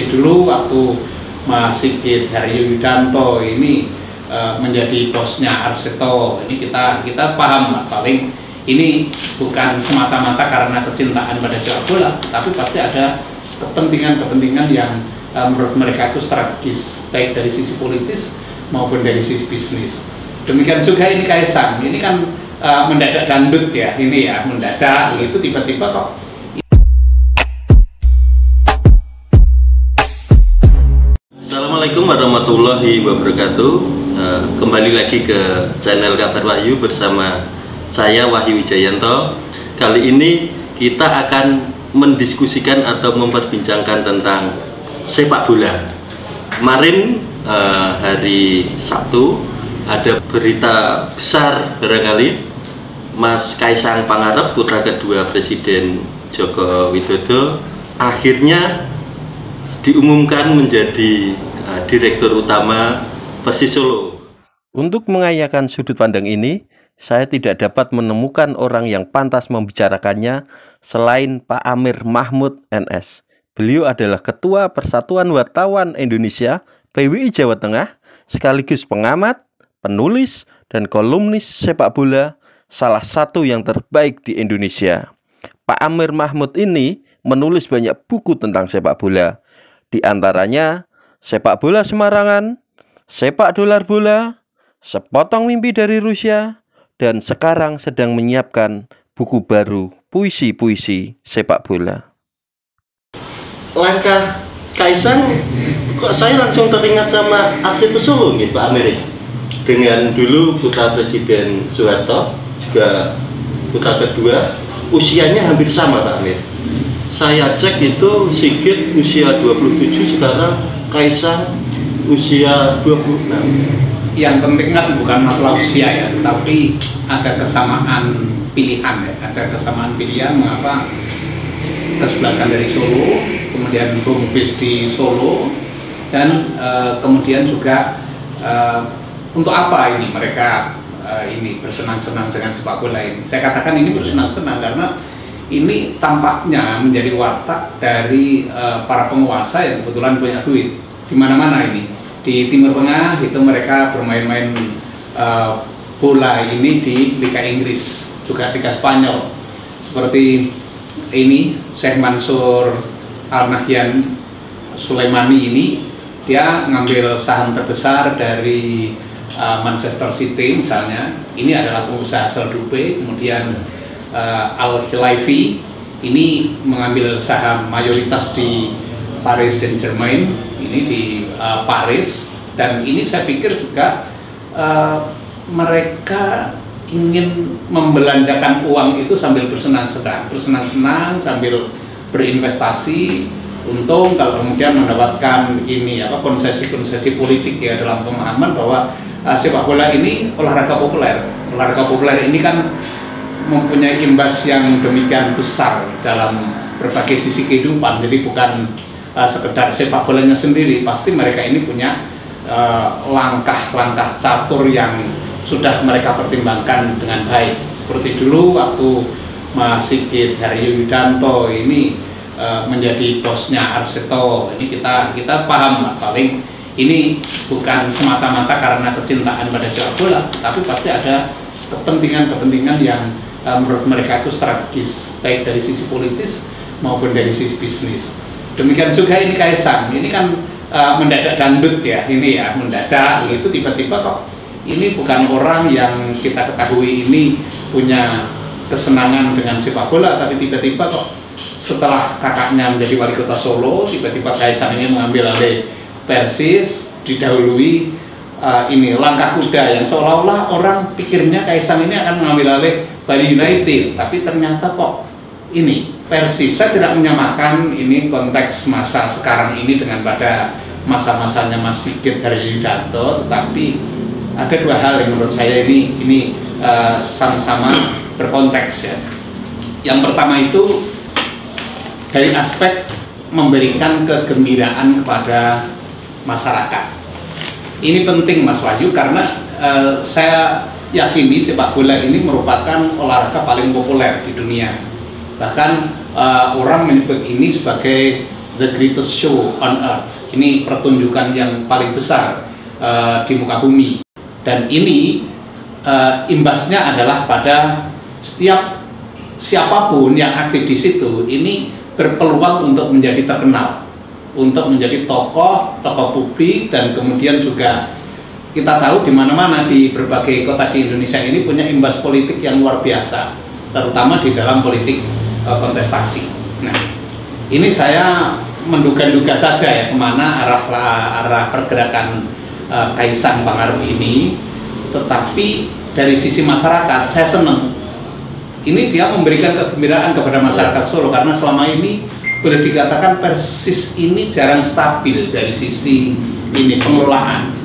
Seperti dulu waktu Mas Sigit Haryuwidanto ini menjadi bosnya Arseto, ini kita paham lah, paling ini bukan semata-mata karena kecintaan pada sepak bola, tapi pasti ada kepentingan-kepentingan yang menurut mereka itu strategis, baik dari sisi politis maupun dari sisi bisnis. Demikian juga ini Kaisang, ini kan mendadak dangdut ya, ini ya mendadak itu tiba-tiba kok. Assalamualaikum warahmatullahi wabarakatuh. Kembali lagi ke channel Kabar Wahyu bersama saya Wahyu Wijayanto. Kali ini kita akan mendiskusikan atau memperbincangkan tentang sepak bola. Kemarin hari Sabtu ada berita besar barangkali, Mas Kaisang Pangarep, putra kedua Presiden Joko Widodo, akhirnya diumumkan menjadi Direktur Utama Persis Solo. Untuk mengayakan sudut pandang ini, saya tidak dapat menemukan orang yang pantas membicarakannya selain Pak Amir Mahmud NS. Beliau adalah Ketua Persatuan Wartawan Indonesia PWI Jawa Tengah, sekaligus pengamat, penulis, dan kolumnis sepak bola, salah satu yang terbaik di Indonesia. Pak Amir Mahmud ini menulis banyak buku tentang sepak bola, di antaranya Sepak Bola Semarangan, Sepak Dolar Bola, Sepotong Mimpi dari Rusia, dan sekarang sedang menyiapkan buku baru, puisi-puisi sepak bola. Langkah Kaisang, kok saya langsung teringat sama Arseto Solo nih Pak Amir. Dengan dulu putra Presiden Soeharto, juga putra kedua, usianya hampir sama Pak Amir. Saya cek itu Sigit usia 27, sekarang Kaisang usia 26. Yang penting kan bukan masalah usia ya, tapi ada kesamaan pilihan ya, ada kesamaan pilihan mengapa kesebelasan dari Solo, kemudian home base di Solo, dan kemudian juga untuk apa ini mereka ini bersenang-senang dengan sepak bola ini. Saya katakan ini bersenang-senang karena ini tampaknya menjadi watak dari para penguasa yang kebetulan punya duit di mana-mana ini. Di Timur Tengah itu mereka bermain-main bola ini di Liga Inggris, juga Liga Spanyol. Seperti ini Sheikh Mansur Al-Nahyan Sulaimani ini, dia ngambil saham terbesar dari Manchester City misalnya. Ini adalah pengusaha asal Dubai. Kemudian Al-Khilaifi ini mengambil saham mayoritas di Paris Saint-Germain, ini di Paris, dan ini saya pikir juga mereka ingin membelanjakan uang itu sambil bersenang-senang sambil berinvestasi, untung kalau kemudian mendapatkan ini konsesi-konsesi politik ya, dalam pemahaman bahwa sepak bola ini olahraga populer. Olahraga populer ini kan mempunyai imbas yang demikian besar dalam berbagai sisi kehidupan. Jadi bukan sekedar sepak bolanya sendiri, pasti mereka ini punya langkah-langkah catur yang sudah mereka pertimbangkan dengan baik. Seperti dulu waktu Mas Sigit Haryuwidanto ini menjadi bosnya Arseto, ini kita paham lah, paling ini bukan semata-mata karena kecintaan pada sepak bola, tapi pasti ada kepentingan-kepentingan yang menurut mereka itu strategis, baik dari sisi politis maupun dari sisi bisnis. Demikian juga ini Kaisang, ini kan mendadak dangdut ya, ini ya mendadak itu tiba-tiba kok ini bukan orang yang kita ketahui ini punya kesenangan dengan sepak bola, tapi tiba-tiba kok setelah kakaknya menjadi wali kota Solo, tiba-tiba Kaisang ini mengambil alih Persis, didahului ini langkah kuda yang seolah-olah orang pikirnya Kaisang ini akan mengambil alih Bali United, tapi ternyata kok ini Persis. Saya tidak menyamakan ini konteks masa sekarang ini dengan pada masa-masanya Mas Sigit Haryuwidanto, tetapi ada dua hal yang menurut saya ini sama-sama berkonteks ya. Yang pertama itu dari aspek memberikan kegembiraan kepada masyarakat. Ini penting Mas Wahyu, karena saya yakini sepak bola ini merupakan olahraga paling populer di dunia. Bahkan orang menyebut ini sebagai the greatest show on earth. Ini pertunjukan yang paling besar di muka bumi. Dan ini imbasnya adalah pada setiap siapapun yang aktif di situ ini berpeluang untuk menjadi terkenal, untuk menjadi tokoh publik, dan kemudian juga kita tahu di mana-mana di berbagai kota di Indonesia ini punya imbas politik yang luar biasa, terutama di dalam politik kontestasi. Nah, ini saya menduga-duga saja ya kemana arah pergerakan Kaisang Pangarep ini, tetapi dari sisi masyarakat saya senang. Ini dia memberikan kegembiraan kepada masyarakat Solo karena selama ini boleh dikatakan Persis ini jarang stabil dari sisi ini pengelolaan.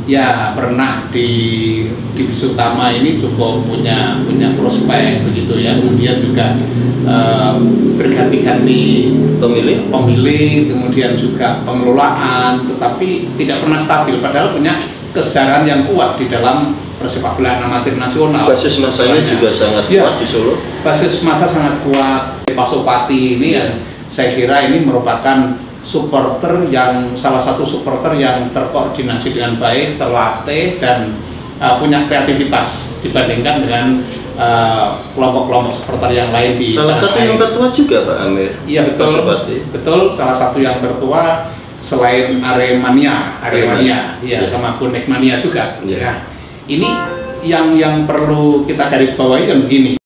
Ya pernah di divisi utama ini cukup punya prospek begitu ya, kemudian juga berganti-ganti pemilih, kemudian juga pengelolaan, tetapi tidak pernah stabil padahal punya kesejarah yang kuat di dalam persepak bolaan amatir nasional. Basis masanya juga sangat kuat di Solo. Basis masa sangat kuat. Pak Supati ini yang saya kira ini merupakan salah satu supporter yang terkoordinasi dengan baik, terlatih, dan punya kreativitas dibandingkan dengan kelompok-kelompok supporter yang lain di salah satu yang tertua juga Pak Amir. Iya betul, betul, salah satu yang tertua selain Aremania, ya sama Bonek Mania juga. Ya. Ini yang perlu kita garis bawahi kan begini.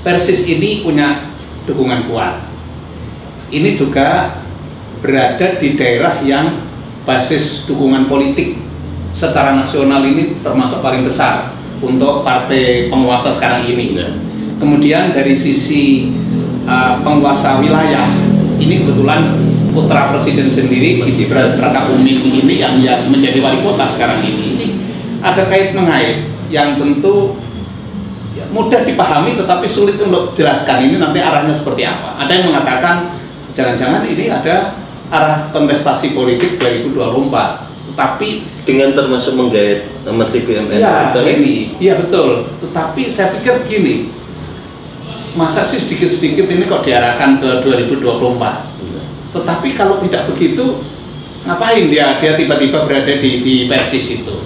Persis ini punya dukungan kuat. Ini juga berada di daerah yang basis dukungan politik secara nasional ini termasuk paling besar untuk partai penguasa sekarang ini. Kemudian dari sisi penguasa wilayah, ini kebetulan putra presiden sendiri Gibran Rakabuming ini yang menjadi wali kota sekarang ini ada kait mengait yang tentu mudah dipahami tetapi sulit untuk dijelaskan ini nanti arahnya seperti apa. Ada yang mengatakan jangan-jangan ini ada arah kontestasi politik 2024, tetapi dengan termasuk menggait Menteri BUMN. Iya betul. Tetapi saya pikir begini, masa sih sedikit-sedikit ini kok diarahkan ke 2024? Tetapi kalau tidak begitu, ngapain dia tiba-tiba berada di Persis itu?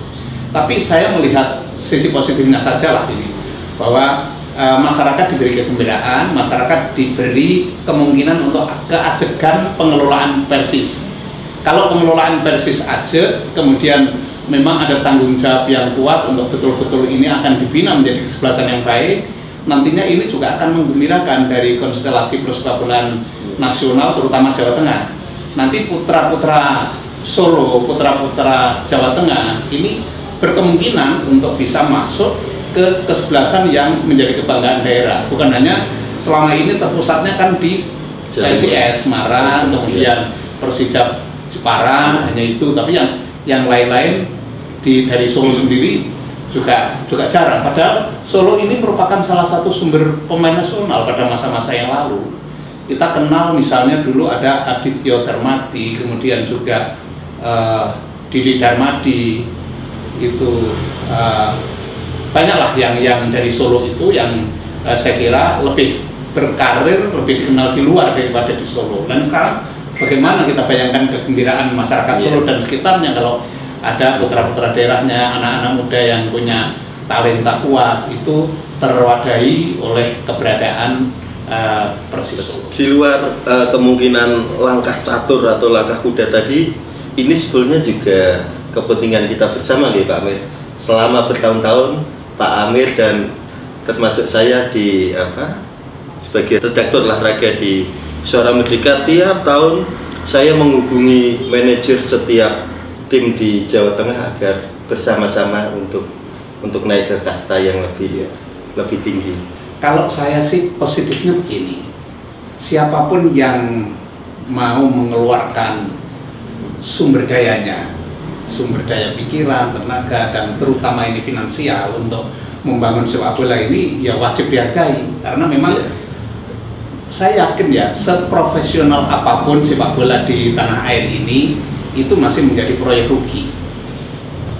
Tapi saya melihat sisi positifnya saja lah ini, bahwa masyarakat diberi kegembiraan, masyarakat diberi kemungkinan untuk keajegan pengelolaan Persis. Kalau pengelolaan Persis ajeg, kemudian memang ada tanggung jawab yang kuat untuk betul-betul ini akan dibina menjadi kesebelasan yang baik, nantinya ini juga akan menggembirakan dari konstelasi persepak bolaan nasional, terutama Jawa Tengah. Nanti putra-putra Solo, putra-putra Jawa Tengah ini berkemungkinan untuk bisa masuk ke kesebelasan yang menjadi kebanggaan daerah. Bukan hanya selama ini terpusatnya kan di PSIS Semarang, kemudian Persija Jepara, hanya itu. Tapi yang lain-lain dari Solo sendiri juga jarang. Padahal Solo ini merupakan salah satu sumber pemain nasional pada masa-masa yang lalu. Kita kenal misalnya dulu ada Adityo Darmadi, kemudian juga Didi Darmadi, itu banyaklah yang dari Solo itu yang saya kira lebih berkarir, lebih dikenal di luar daripada di Solo. Dan sekarang bagaimana kita bayangkan kegembiraan masyarakat Solo dan sekitarnya kalau ada putra-putra daerahnya, anak-anak muda yang punya talenta kuat itu terwadahi oleh keberadaan Persis Solo. Di luar kemungkinan langkah catur atau langkah kuda tadi, ini sebetulnya juga kepentingan kita bersama ya Pak Amir. Selama bertahun-tahun Pak Amir dan termasuk saya sebagai redaktur olahraga di Suara Merdeka, tiap tahun saya menghubungi manajer setiap tim di Jawa Tengah agar bersama-sama untuk naik ke kasta yang lebih tinggi. Kalau saya sih positifnya begini, siapapun yang mau mengeluarkan sumber dayanya, sumber daya pikiran, tenaga, dan terutama ini finansial untuk membangun sepak bola ini ya wajib dihargai, karena memang saya yakin ya seprofesional apapun sepak bola di tanah air ini itu masih menjadi proyek rugi.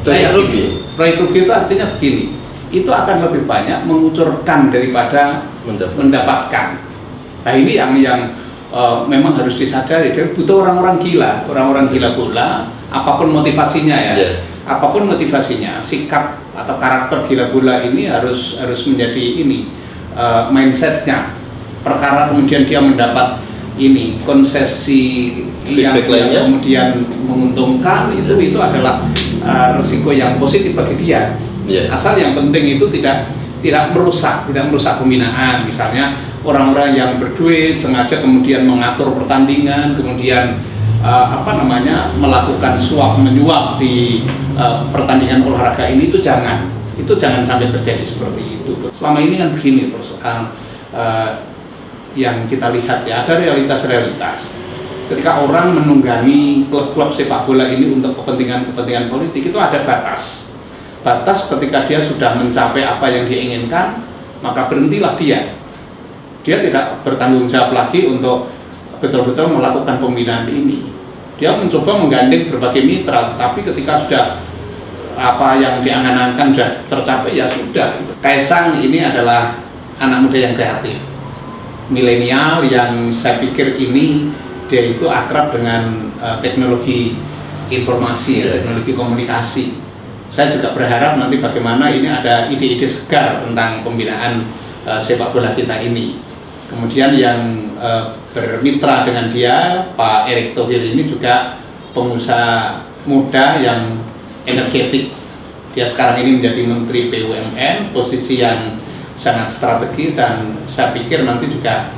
Proyek rugi itu artinya begini, itu akan lebih banyak mengucurkan daripada mendapatkan. Nah ini yang memang harus disadari dia butuh orang-orang gila bola, apapun motivasinya ya. Yeah. Apapun motivasinya, sikap atau karakter gila bola ini harus menjadi ini mindsetnya. Perkara kemudian dia mendapat ini konsesi yang kemudian menguntungkan, itu adalah resiko yang positif bagi dia. Yeah. Asal yang penting itu tidak merusak pembinaan. Misalnya orang-orang yang berduit sengaja kemudian mengatur pertandingan, kemudian melakukan suap menyuap di pertandingan olahraga ini, itu jangan sampai terjadi seperti itu. Selama ini kan begini terus yang kita lihat ya, ada realitas ketika orang menunggangi klub-klub sepak bola ini untuk kepentingan politik, itu ada batas ketika dia sudah mencapai apa yang dia inginkan, maka berhentilah dia tidak bertanggung jawab lagi untuk betul-betul melakukan pembinaan ini. Dia mencoba menggandeng berbagai mitra, tapi ketika sudah apa yang diangan-angan sudah tercapai, ya sudah. Kaisang ini adalah anak muda yang kreatif, milenial, yang saya pikir ini dia itu akrab dengan teknologi informasi, teknologi komunikasi. Saya juga berharap nanti bagaimana ini ada ide-ide segar tentang pembinaan sepak bola kita ini. Kemudian yang bermitra dengan dia, Pak Erick Thohir ini juga pengusaha muda yang energetik. Dia sekarang ini menjadi Menteri BUMN, posisi yang sangat strategis, dan saya pikir nanti juga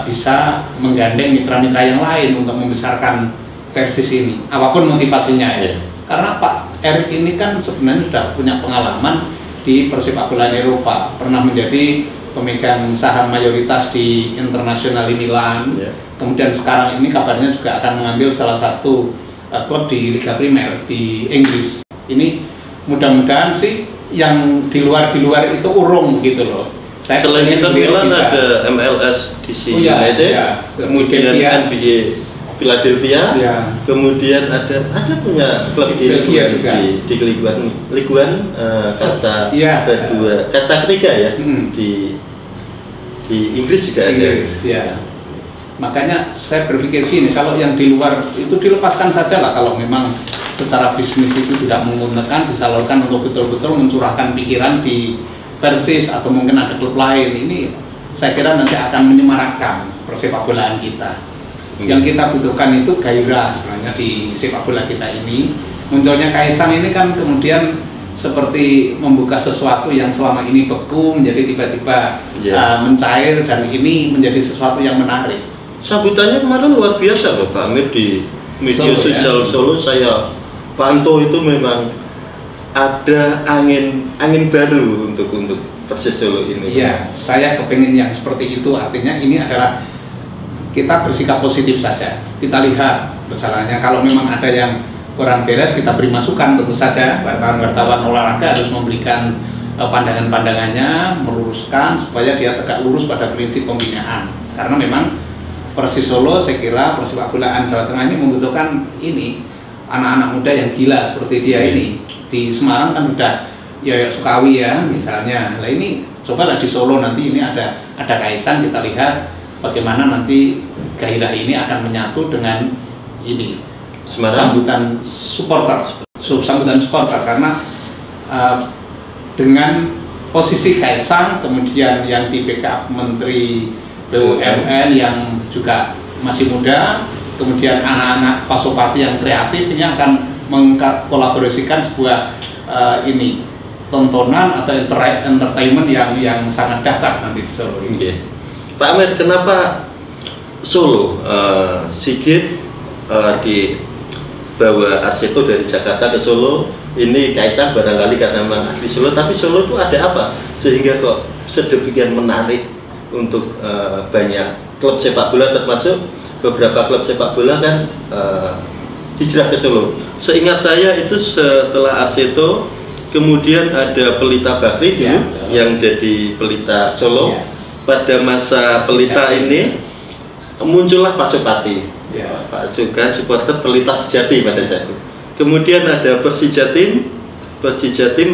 bisa menggandeng mitra-mitra yang lain untuk membesarkan Persis ini, apapun motivasinya ya. Karena Pak Erick ini kan sebenarnya sudah punya pengalaman di persepak bola Eropa, pernah menjadi pemegang saham mayoritas di Internazionale Milan, kemudian sekarang ini kabarnya juga akan mengambil salah satu klub di Liga Primer di Inggris. Ini mudah-mudahan sih yang di luar itu urung gitu loh. Saya selain Inter Milan ada MLS DC United, kemudian NBA Philadelphia, kemudian ada punya klub di Ligue 1 kasta kedua, kasta ketiga ya, di Inggris juga ada. Makanya saya berpikir gini, kalau yang di luar itu dilepaskan saja lah, kalau memang secara bisnis itu tidak menguntungkan, disalurkan untuk betul-betul mencurahkan pikiran di Persis atau mungkin ada klub lain. Ini saya kira nanti akan menyemarakkan persepak bolaan kita. Yang kita butuhkan itu gairah sebenarnya di sepak bola kita ini. Munculnya Kaisang ini kan kemudian seperti membuka sesuatu yang selama ini beku menjadi tiba-tiba mencair, dan ini menjadi sesuatu yang menarik. Sambutannya kemarin luar biasa loh Pak Amir di media sosial Solo. Saya pantau itu memang ada angin baru untuk Persis Solo ini. Iya, saya kepengen yang seperti itu. Artinya ini adalah kita bersikap positif saja. Kita lihat berjalannya. Kalau memang ada yang kurang beres, kita beri masukan. Tentu saja wartawan olahraga harus memberikan pandangan-pandangannya, meluruskan supaya dia tegak lurus pada prinsip pembinaan. Karena memang Persis Solo, saya kira persepak bolaan Jawa Tengah ini membutuhkan ini anak-anak muda yang gila seperti dia ini. Di Semarang kan udah Yoyo Sukawi ya misalnya. Nah ini cobalah di Solo nanti ini ada Kaisang, kita lihat bagaimana nanti gairah ini akan menyatu dengan ini sambutan supporter karena dengan posisi Kaisang, kemudian yang di backup Menteri BUMN yang juga masih muda, kemudian anak-anak Pasopati yang kreatif, ini akan mengkolaborasikan sebuah ini tontonan atau entertainment yang sangat dahsyat nanti di Solo ini. Pak Amir, kenapa Solo? Sigit dibawa Arseto dari Jakarta ke Solo, ini Kaisang barangkali karena memang asli Solo, tapi Solo itu ada apa sehingga kok sedemikian menarik untuk banyak klub sepak bola, termasuk beberapa klub sepak bola kan hijrah ke Solo. Seingat saya itu setelah Arseto, kemudian ada Pelita Bakri dulu yang jadi Pelita Solo. Pada masa Pelita ini muncullah Pasopati, pasukan supporter Pelita Sejati pada saat itu. Kemudian ada Persijatim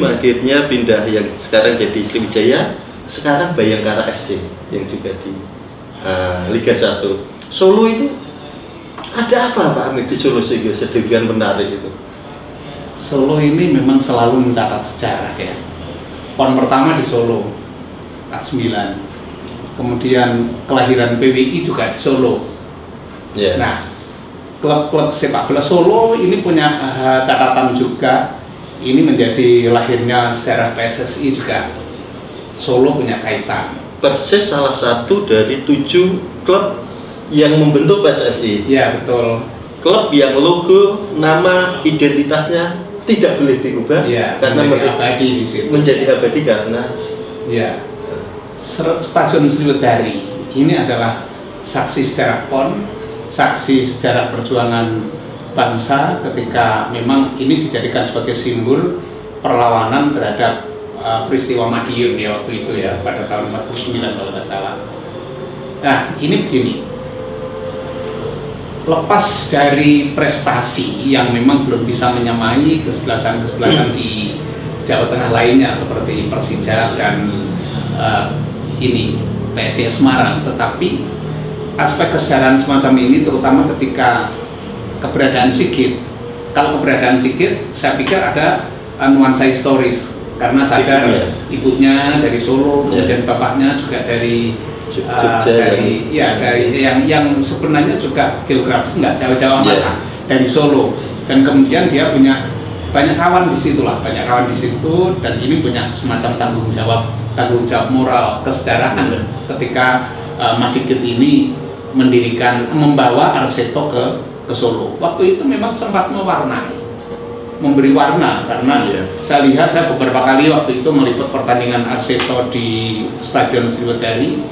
akhirnya pindah yang sekarang jadi Sriwijaya, sekarang Bayangkara FC yang juga di Liga 1. Solo itu ada apa Pak Amir di Solo sehingga sedemikian menarik itu? Solo ini memang selalu mencatat sejarah ya. PON pertama di Solo, K9. Kemudian kelahiran PWI juga di Solo. Yeah. Nah, klub-klub sepak bola Solo ini punya catatan juga. Ini menjadi lahirnya sejarah PSSI juga. Solo punya kaitan. Persis salah satu dari 7 klub yang membentuk PSSI. Ya, betul. Klub yang logo, nama, identitasnya tidak boleh diubah Ya, karena menjadi abadi di situ. Menjadi abadi karena ya. Stadion Sriwedari ini adalah saksi sejarah PON, saksi sejarah perjuangan bangsa ketika memang ini dijadikan sebagai simbol perlawanan terhadap peristiwa Madiun ya waktu itu ya, pada tahun 49 kalau nggak salah. Nah, ini begini, lepas dari prestasi yang memang belum bisa menyamai kesebelasan-kesebelasan di Jawa Tengah lainnya seperti Persija dan ini PSIS Semarang, tetapi aspek kesejarahan semacam ini terutama ketika keberadaan Sigit. Kalau keberadaan Sigit, saya pikir ada nuansa historis karena sadar ibunya dari Solo, kemudian bapaknya juga dari dari yang sebenarnya juga geografis nggak jauh-jauh amat dari Solo, dan kemudian dia punya banyak kawan di situ dan ini punya semacam tanggung jawab moral kesejarahan ketika Mas Sigit ini membawa Arseto ke Solo. Waktu itu memang sempat memberi warna karena saya beberapa kali waktu itu meliput pertandingan Arseto di Stadion Sriwedari,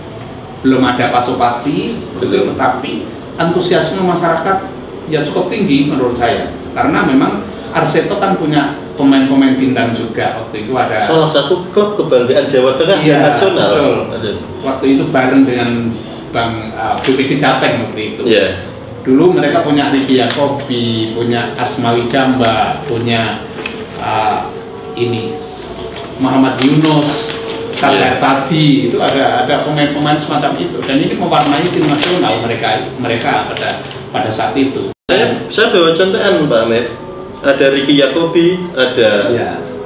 belum ada Pasopati, tetapi antusiasme masyarakat ya cukup tinggi menurut saya karena memang Arseto kan punya pemain-pemain bintang juga. Waktu itu ada salah satu klub kebanggaan Jawa Tengah dan nasional. Betul. Waktu itu bareng dengan Bang BPD Jateng waktu itu. Dulu mereka punya Riki Yakobi, punya Asmawi Jamba, punya ini Muhammad Yunus, Kasar tadi itu ada pemain-pemain semacam itu, dan ini mewarnai tim nasional mereka pada saat itu. Saya bawa contohan Pak Amir. Ada Riki Yakobi, ada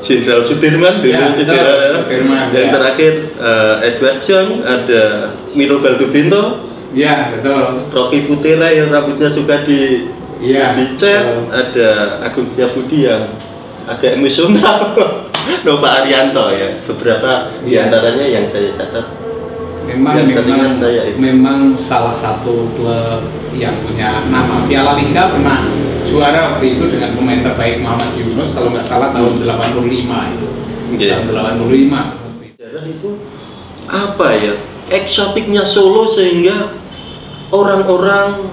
Jenderal Sudirman, yang terakhir Edward John, ada Miro Baldubinto, Rocky Putera yang rambutnya suka dicat, ada Agung Setiabudi yang agak emosional, Nova Arianto ya, beberapa diantaranya yang saya catat. Memang salah satu klub yang punya nama. Piala Liga pernah juara waktu itu dengan pemain terbaik Muhammad Yunus kalau nggak salah tahun 85 itu. Tahun 85. Sejarah itu apa ya? Eksotiknya Solo sehingga orang-orang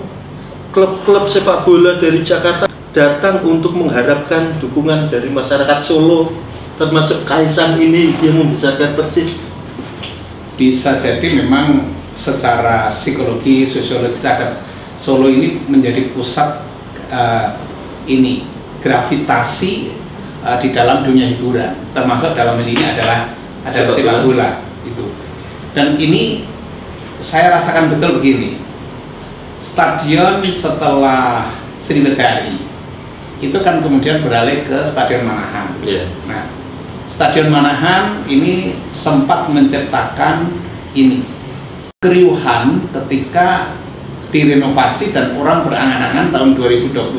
klub-klub sepak bola dari Jakarta datang untuk mengharapkan dukungan dari masyarakat Solo, termasuk Kaisang ini yang membesarkan Persis. Bisa jadi memang secara psikologi, sosiologis ada Solo ini menjadi pusat gravitasi di dalam dunia hiburan, termasuk dalam ini adalah sepak bola itu. Dan ini saya rasakan betul begini, stadion setelah Sriwedari itu kan kemudian beralih ke Stadion Manahan. Nah, Stadion Manahan ini sempat menciptakan keriuhan ketika direnovasi dan orang berangan-angan tahun 2021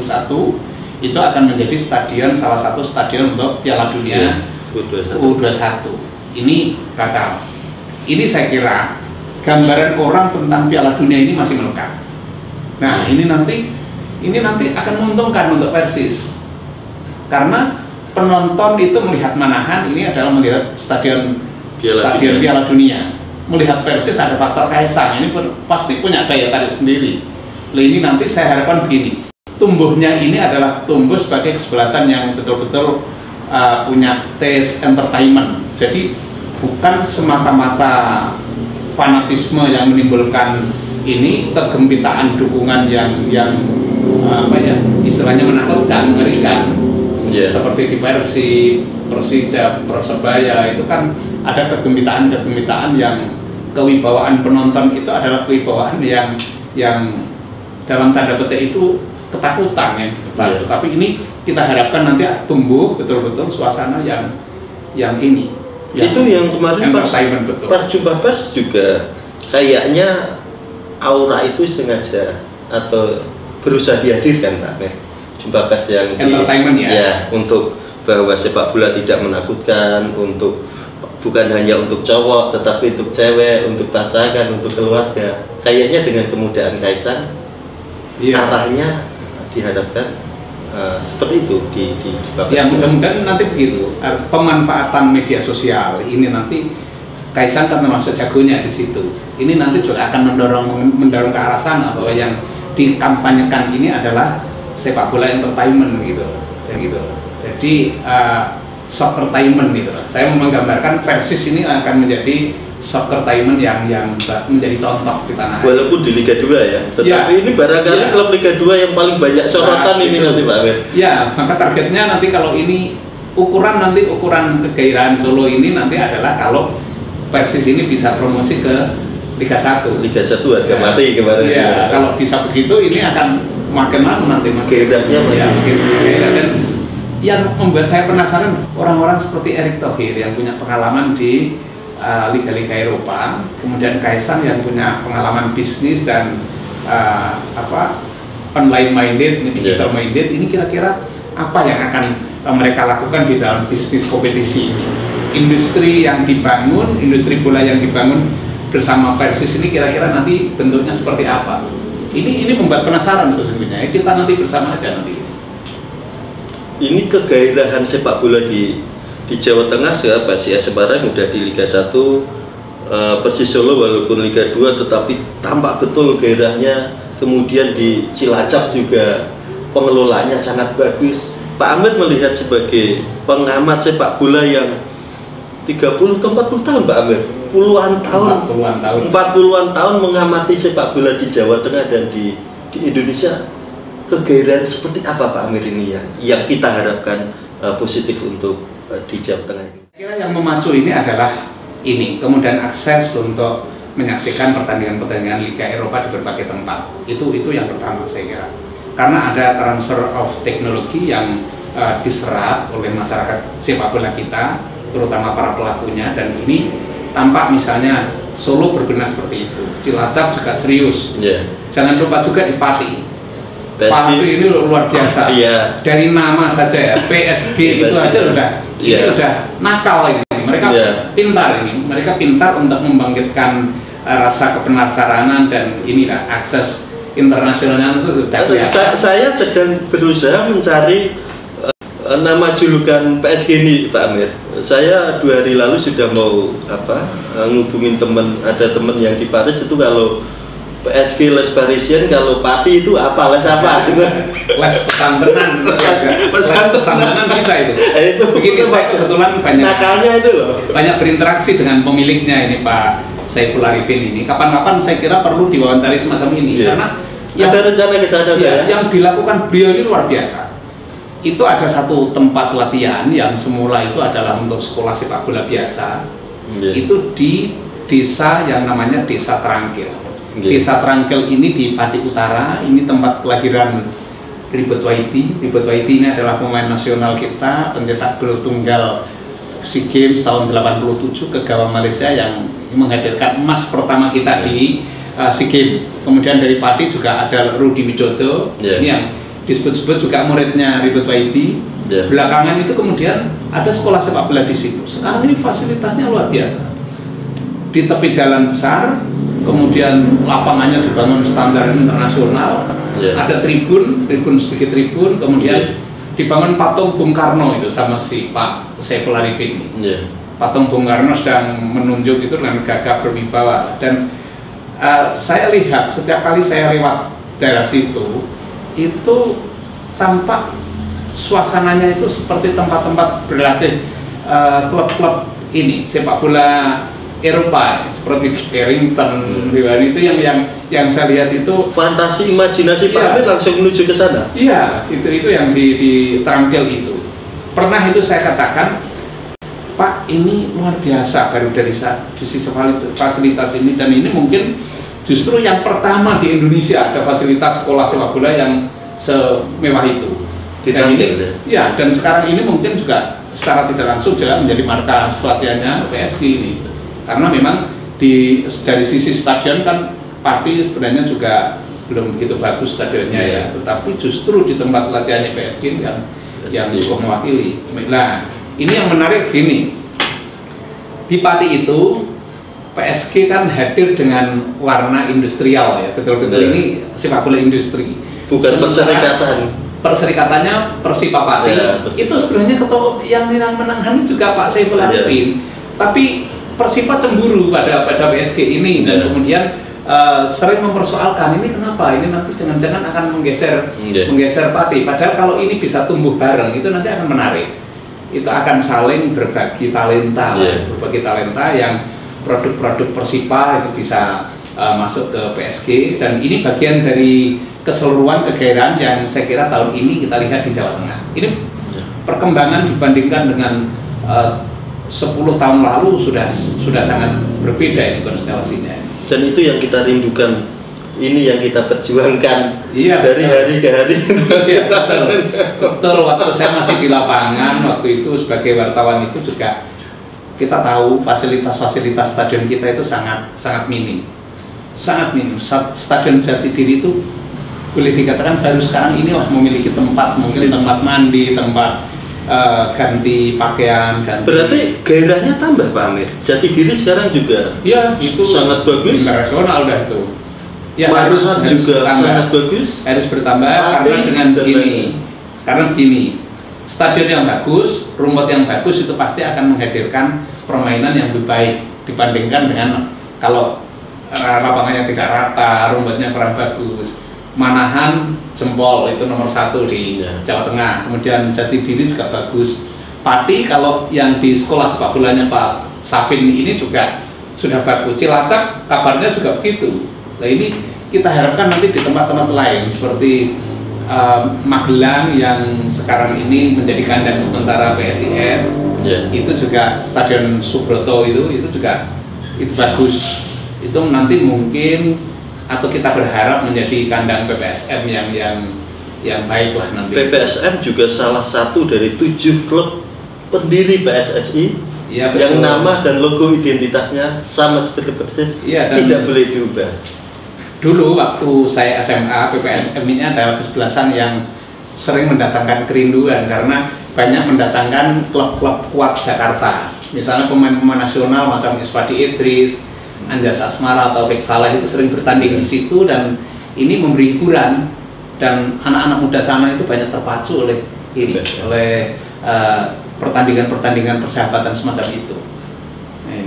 itu akan menjadi salah satu stadion untuk Piala Dunia U21. Ini gagal. Ini saya kira gambaran orang tentang Piala Dunia ini masih melekat. Nah, ini nanti akan menguntungkan untuk Persis karena penonton itu melihat Manahan ini adalah melihat stadion Piala Dunia. Melihat Persis ada faktor Kaisang, ini pasti punya daya tarik sendiri. Nah, ini nanti saya harapkan begini, tumbuhnya ini adalah tumbuh sebagai kesebelasan yang betul-betul punya taste entertainment. Jadi bukan semata-mata fanatisme yang menimbulkan ini kegempitaan dukungan yang istilahnya menakutkan, mengerikan. Seperti di Persija, Persebaya itu kan ada kegempitaan yang kewibawaan penonton itu adalah kewibawaan yang dalam tanda petik itu ketakutan yang di depan. Tapi ini kita harapkan nanti tumbuh betul-betul suasana yang ini. Itu yang kemarin pas jumpa pers juga kayaknya aura itu sengaja atau berusaha dihadirkan Pak Amir. Jumpa pers yang entertainment ya untuk bahwa sepak bola tidak menakutkan, untuk bukan hanya untuk cowok tetapi untuk cewek, untuk pasangan, untuk keluarga. Kayaknya dengan kemudahan Kaisang arahnya diharapkan seperti itu di Jepang. Ya mudah-mudahan nanti begitu. Pemanfaatan media sosial ini nanti Kaisang kan termasuk jagonya di situ. Ini nanti juga akan mendorong ke arah sana bahwa yang dikampanyekan ini adalah sepak bola entertainment gitu. Jadi soccertainment gitu. Saya menggambarkan Persis ini akan menjadi soccertainment yang menjadi contoh di tanah air. Walaupun di Liga 2 ya, tetapi ini barangkali klub Liga 2 yang paling banyak sorotan ini nanti Pak Amir. Ya, maka targetnya nanti kalau ini ukuran kegairahan Solo ini nanti adalah kalau Persis ini bisa promosi ke Liga 1. Liga 1 harga mati kemarin. Ya, kalau bisa begitu ini akan makin lama nanti gairahnya makin gairah. Dan yang membuat saya penasaran orang-orang seperti Erick Thohir yang punya pengalaman di liga-liga Eropa, kemudian Kaisang yang punya pengalaman bisnis dan online minded, digital minded, ini kira-kira apa yang akan mereka lakukan di dalam bisnis kompetisi industri yang dibangun, industri bola yang dibangun bersama Persis ini kira-kira nanti bentuknya seperti apa? Ini membuat penasaran sesungguhnya. Kita nanti bersama aja nanti. Ini kegairahan sepak bola di Jawa Tengah Persija Semarang udah di Liga 1, Persis Solo walaupun Liga 2 tetapi tampak betul gairahnya. Kemudian di Cilacap juga pengelolanya sangat bagus. Pak Amir melihat sebagai pengamat sepak bola yang 30 ke 40 tahun Pak Amir, puluhan tahun 40-an tahun mengamati sepak bola di Jawa Tengah dan di Indonesia. Kegairahan seperti apa Pak Amir ini yang kita harapkan positif untuk di Jawa Tengah ini? Kira yang memacu ini adalah ini, kemudian akses untuk menyaksikan pertandingan-pertandingan Liga Eropa di berbagai tempat. Itu yang pertama saya kira. Karena ada transfer of teknologi yang diserap oleh masyarakat sepak bola kita, terutama para pelakunya, dan ini tampak misalnya Solo berbenah seperti itu, Cilacap juga serius. Jangan lupa juga di Pati. Pati ini luar biasa. Dari nama saja ya, PSG itu aja udah nakal ini. Mereka pintar ini. Mereka pintar untuk membangkitkan rasa kepenasaranan dan inilah akses internasionalnya itu sudah biasa. Saya sedang berusaha mencari nama julukan PSG ini Pak Amir. Saya 2 hari lalu sudah mau ngubungin ada teman yang di Paris itu kalau PSG Les Parisiens, kalau Pati itu apa? Les apa? Les pesantrenan. Les pesantrenan bisa itu. Itu begini, saya kebetulan banyak nakalnya itu loh. Banyak berinteraksi dengan pemiliknya ini Pak Saiful Arifin ini. Kapan-kapan saya kira perlu diwawancari semacam ini karena ada rencana ke sana yang dilakukan beliau ini luar biasa. Itu ada satu tempat latihan yang semula itu adalah untuk sekolah sepak bola biasa. Itu di desa yang namanya Desa Trangkil. Desa Trangkil ini di Pati Utara, ini tempat kelahiran Ribet Waiti. Ribet Waiti ini adalah pemain nasional kita, pencetak gol tunggal SEA Games tahun 87 ke gawang Malaysia yang menghadirkan emas pertama kita di SEA Games. Kemudian dari Pati juga ada Rudi Widodo, ini yang disebut-sebut juga muridnya Ribet Waiti. Belakangan itu kemudian ada sekolah sepak bola di situ. Sekarang ini fasilitasnya luar biasa. Di tepi jalan besar, kemudian lapangannya dibangun standar internasional, ada tribun sedikit tribun, kemudian dibangun patung Bung Karno itu sama si Pak Saiful Arifin. Patung Bung Karno sedang menunjuk itu dengan gagah berwibawa. Dan saya lihat setiap kali saya lewat daerah situ, itu tampak suasananya itu seperti tempat-tempat berlatih klub-klub ini sepak bola Eropa seperti Carrington, itu yang saya lihat itu fantasi imajinasi Pak Amir langsung menuju ke sana. Iya, itu yang di Trangkil itu. Pernah itu saya katakan, Pak, ini luar biasa baru dari sisi fasilitas ini, dan ini mungkin justru yang pertama di Indonesia ada fasilitas sekolah sepak bola yang semewah itu. Dan ini, ya, dan sekarang ini mungkin juga secara tidak langsung juga menjadi markas latihannya PSG ini, karena memang dari sisi stadion kan Pati sebenarnya juga belum begitu bagus stadionnya ya, tetapi justru di tempat latihannya PSG yang cukup mewakili. Nah, ini yang menarik gini, di Pati itu PSG kan hadir dengan warna industrial ya, betul-betul ini sepak bola industri, bukan perserikatan. Perserikatannya Persipa Pati itu sebenarnya ketua yang menangani juga Pak Saiful Arifin, tapi Persipa cemburu pada PSG ini dan kemudian sering mempersoalkan ini kenapa ini nanti jangan-jangan akan menggeser Pati, padahal kalau ini bisa tumbuh bareng itu nanti akan menarik, itu akan saling berbagi talenta, yang produk-produk Persipa itu bisa masuk ke PSG, dan ini bagian dari keseluruhan kegairahan yang saya kira tahun ini kita lihat di Jawa Tengah. Ini perkembangan dibandingkan dengan 10 tahun lalu sudah sangat berbeda ini konstelasinya. Dan itu yang kita rindukan, ini yang kita perjuangkan dari hari ke hari. Iya, betul. Waktu saya masih di lapangan, waktu itu sebagai wartawan itu juga kita tahu fasilitas stadion kita itu sangat minim. Sangat minim. Stadion Jatidiri itu boleh dikatakan baru sekarang inilah memiliki tempat, mungkin tempat mandi, tempat ganti pakaian, Berarti gairahnya tambah Pak Amir. Jatidiri sekarang juga itu sangat bagus. Internasional udah itu. Ya harus juga bertambah, sangat bagus. Harus bertambah karena begini, stadion yang bagus, rumput yang bagus itu pasti akan menghadirkan permainan yang lebih baik dibandingkan dengan kalau lapangannya tidak rata, rumputnya kurang bagus. Manahan jempol itu nomor 1 di Jawa Tengah, kemudian Jatidiri juga bagus. Pati kalau yang di sekolah sepak bolanya Pak Safin ini juga sudah bagus. Cilacap kabarnya juga begitu. Nah ini kita harapkan nanti di tempat-tempat lain seperti Magelang yang sekarang ini menjadi kandang sementara PSIS, itu juga Stadion Subroto itu juga itu bagus. Itu nanti mungkin atau kita berharap menjadi kandang PPSM yang baik lah nanti. PPSM juga salah satu dari 7 klub pendiri PSSI yang nama dan logo identitasnya sama seperti persis, tidak boleh diubah. Dulu waktu saya SMA, PPSM ini adalah kesebelasan yang sering mendatangkan kerinduan karena banyak mendatangkan klub-klub kuat Jakarta. Misalnya pemain-pemain nasional macam Iswadi Idris, Anjas Asmara atau Fik Salah itu sering bertanding di situ, dan ini memberi hiburan, dan anak-anak muda sana itu banyak terpacu oleh pertandingan-pertandingan persahabatan semacam itu.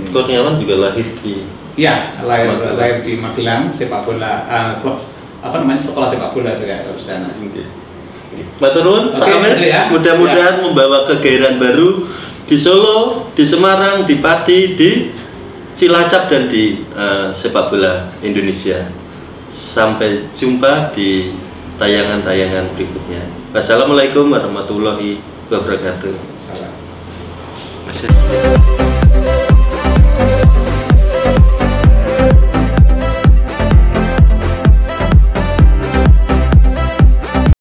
Kurniawan juga lahir di lahir di Magelang, sepak bola klub sekolah sepak bola juga di sana. Matur nuwun Pak Amir, mudah-mudahan membawa kegairahan baru di Solo, di Semarang, di Pati, di Cilacap, dan di sepak bola Indonesia. Sampai jumpa di tayangan-tayangan berikutnya. Wassalamualaikum warahmatullahi wabarakatuh. Salam.